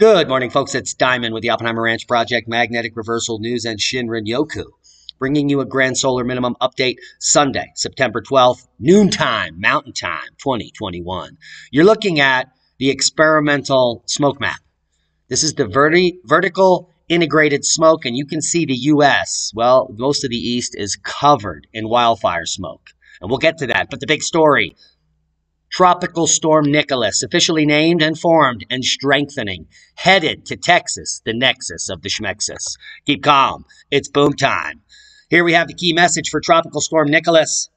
Good morning, folks. It's Diamond with the Oppenheimer Ranch Project, Magnetic Reversal News, and Shinrin Yoku, bringing you a grand solar minimum update Sunday, September 12th, noontime, Mountain Time, 2021. You're looking at the experimental smoke map. This is the vertical integrated smoke, and you can see the U.S., well, most of the East is covered in wildfire smoke. And we'll get to that. But the big story, Tropical Storm Nicholas, officially named and formed and strengthening, headed to Texas, the nexus of the Schmexus. Keep calm. It's boom time. Here we have the key message for Tropical Storm Nicholas.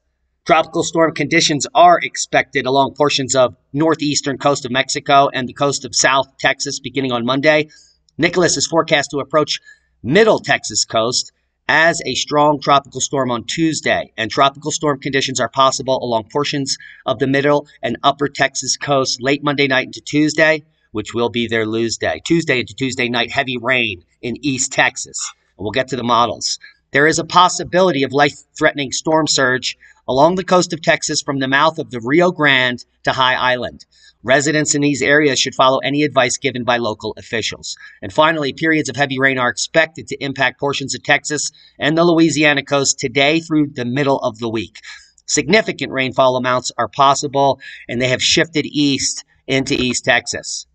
Tropical storm conditions are expected along portions of northeastern coast of Mexico and the coast of South Texas beginning on Monday. Nicholas is forecast to approach middle Texas coast as a strong tropical storm on Tuesday, and tropical storm conditions are possible along portions of the middle and upper Texas coast late Monday night into Tuesday, which will be their lose day. Tuesday into Tuesday night, heavy rain in East Texas. And we'll get to the models. There is a possibility of life-threatening storm surge along the coast of Texas from the mouth of the Rio Grande to High Island. Residents in these areas should follow any advice given by local officials. And finally, periods of heavy rain are expected to impact portions of Texas and the Louisiana coast today through the middle of the week. Significant rainfall amounts are possible, and they have shifted east into East Texas.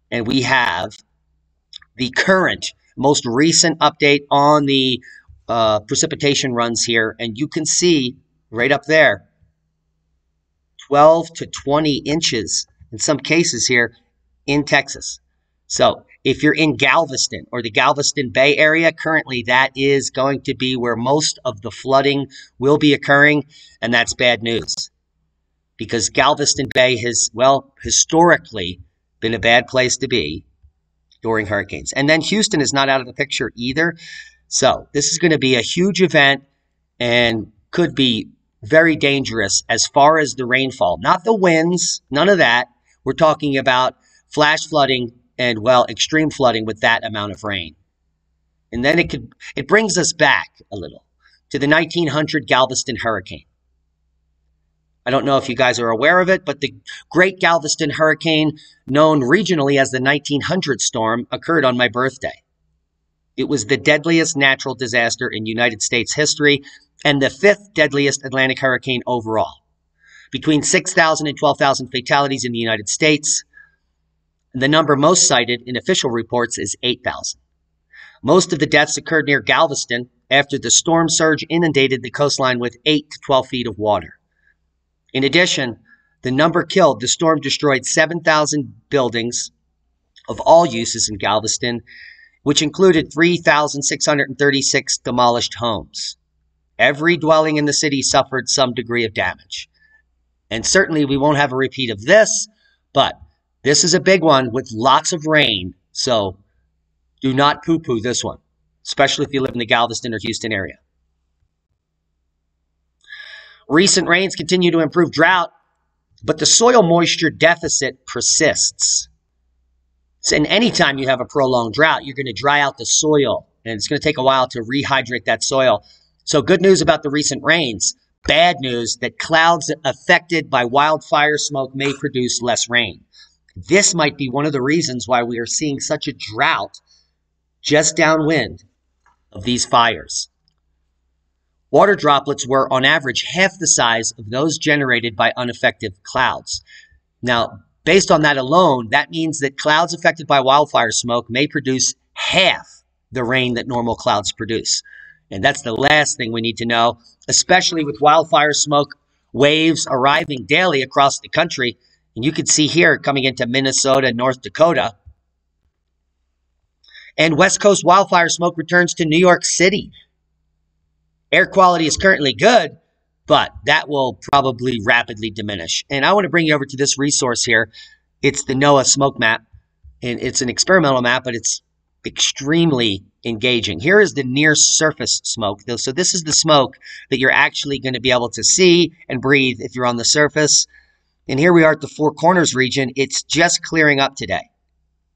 And we have the current, most recent update on the precipitation runs here, and you can see right up there, 12 to 20 inches in some cases here in Texas. So if you're in Galveston or the Galveston Bay area, currently that is going to be where most of the flooding will be occurring, and that's bad news because Galveston Bay has, well, historically been a bad place to be during hurricanes. And then Houston is not out of the picture either. So this is going to be a huge event and could be very dangerous as far as the rainfall. Not the winds, none of that. We're talking about flash flooding and, well, extreme flooding with that amount of rain. And then it brings us back a little to the 1900 Galveston Hurricane. I don't know if you guys are aware of it, but the Great Galveston Hurricane, known regionally as the 1900 storm, occurred on my birthday. It was the deadliest natural disaster in United States history and the fifth deadliest Atlantic hurricane overall. Between 6,000 and 12,000 fatalities in the United States. The number most cited in official reports is 8,000. Most of the deaths occurred near Galveston after the storm surge inundated the coastline with 8 to 12 feet of water. In addition, the number killed, the storm destroyed 7,000 buildings of all uses in Galveston, which included 3,636 demolished homes. Every dwelling in the city suffered some degree of damage. And certainly we won't have a repeat of this, but this is a big one with lots of rain, so do not poo-poo this one, especially if you live in the Galveston or Houston area. Recent rains continue to improve drought, but the soil moisture deficit persists. And anytime you have a prolonged drought, you're going to dry out the soil, and it's going to take a while to rehydrate that soil. So good news about the recent rains. Bad news that clouds affected by wildfire smoke may produce less rain. This might be one of the reasons why we are seeing such a drought just downwind of these fires. Water droplets were, on average, half the size of those generated by unaffected clouds. Now, based on that alone, that means that clouds affected by wildfire smoke may produce half the rain that normal clouds produce. And that's the last thing we need to know, especially with wildfire smoke waves arriving daily across the country. And you can see here coming into Minnesota, North Dakota. And West Coast wildfire smoke returns to New York City. Air quality is currently good, but that will probably rapidly diminish. And I want to bring you over to this resource here. It's the Noaa Smoke Map. And it's an experimental map, but it's extremely engaging. Here is the near surface smoke. So this is the smoke that you're actually going to be able to see and breathe if you're on the surface. And here we are at the Four Corners region. It's just clearing up today.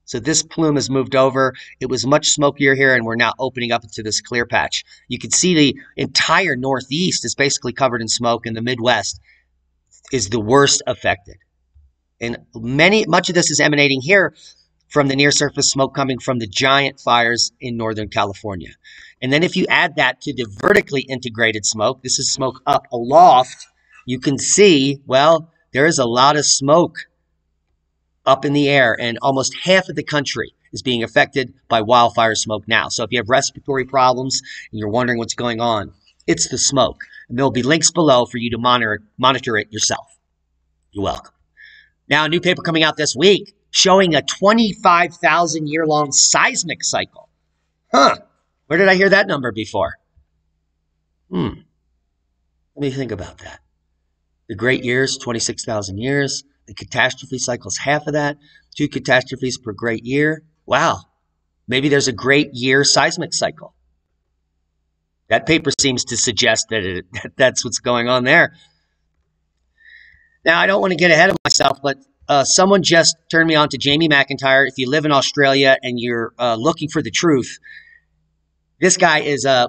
So this plume has moved over. It was much smokier here, and we're now opening up into this clear patch. You can see the entire Northeast is basically covered in smoke, and the Midwest is the worst affected. And much of this is emanating here from the near-surface smoke coming from the giant fires in Northern California. And then if you add that to the vertically integrated smoke, this is smoke up aloft, you can see, well, there is a lot of smoke up in the air, and almost half of the country is being affected by wildfire smoke now. So if you have respiratory problems and you're wondering what's going on, it's the smoke. And there'll be links below for you to monitor it yourself. You're welcome. Now, a new paper coming out this week showing a 25,000-year-long seismic cycle. Huh. Where did I hear that number before? Let me think about that. The great years, 26,000 years. The catastrophe cycle's half of that. 2 catastrophes per great year. Wow. Maybe there's a great year seismic cycle. That paper seems to suggest that that's what's going on there. Now, I don't want to get ahead of myself, but someone just turned me on to Jamie Mcintyre. If you live in Australia and you're looking for the truth, this guy is, I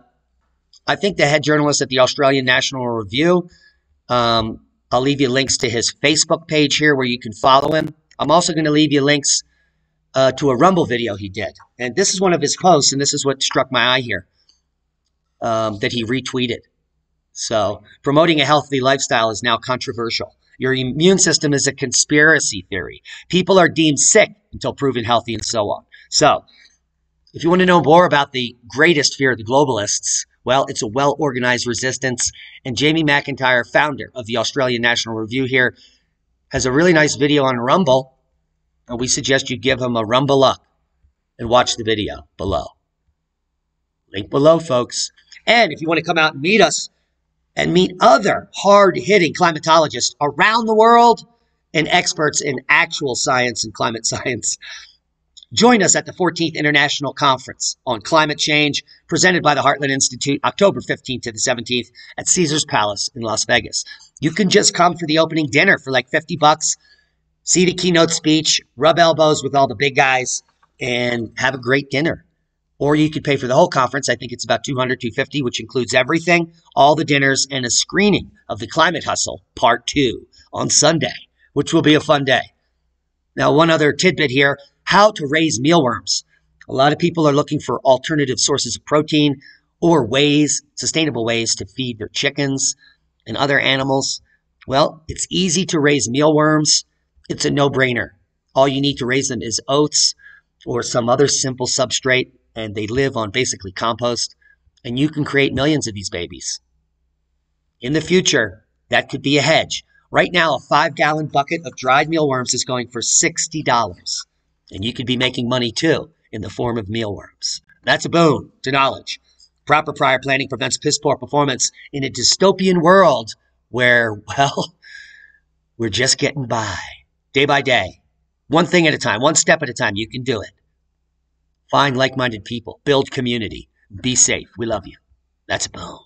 think, the head journalist at the Australian National Review. I'll leave you links to his Facebook page here where you can follow him. I'm also going to leave you links to a Rumble video he did. And this is one of his posts, and this is what struck my eye here, that he retweeted. So, promoting a healthy lifestyle is now controversial. Your immune system is a conspiracy theory. People are deemed sick until proven healthy and so on. So, if you want to know more about the greatest fear of the globalists, well, it's a well-organized resistance. And Jamie Mcintyre, founder of the Australian National Review here, has a really nice video on Rumble. And we suggest you give him a rumble up and watch the video below. Link below, folks. And if you want to come out and meet us and meet other hard-hitting climatologists around the world and experts in actual science and climate science, join us at the 14th International Conference on Climate Change, presented by the Heartland Institute, October 15th to the 17th at Caesars Palace in Las Vegas. You can just come for the opening dinner for like $50, see the keynote speech, rub elbows with all the big guys, and have a great dinner. Or you could pay for the whole conference. I think it's about $200, $250, which includes everything, all the dinners, and a screening of The Climate Hustle, Part 2, on Sunday, which will be a fun day. Now, one other tidbit here, how to raise mealworms. A lot of people are looking for alternative sources of protein or ways, sustainable ways to feed their chickens and other animals. Well, it's easy to raise mealworms. It's a no-brainer. All you need to raise them is oats or some other simple substrate, and they live on basically compost, and you can create millions of these babies. In the future, that could be a hedge. Right now, a 5-gallon bucket of dried mealworms is going for $60, and you could be making money too in the form of mealworms. That's a boon to knowledge. Proper prior planning prevents piss-poor performance in a dystopian world where, well, we're just getting by, day by day. One thing at a time, one step at a time, you can do it. Find like-minded people, build community, be safe. We love you. That's a boom.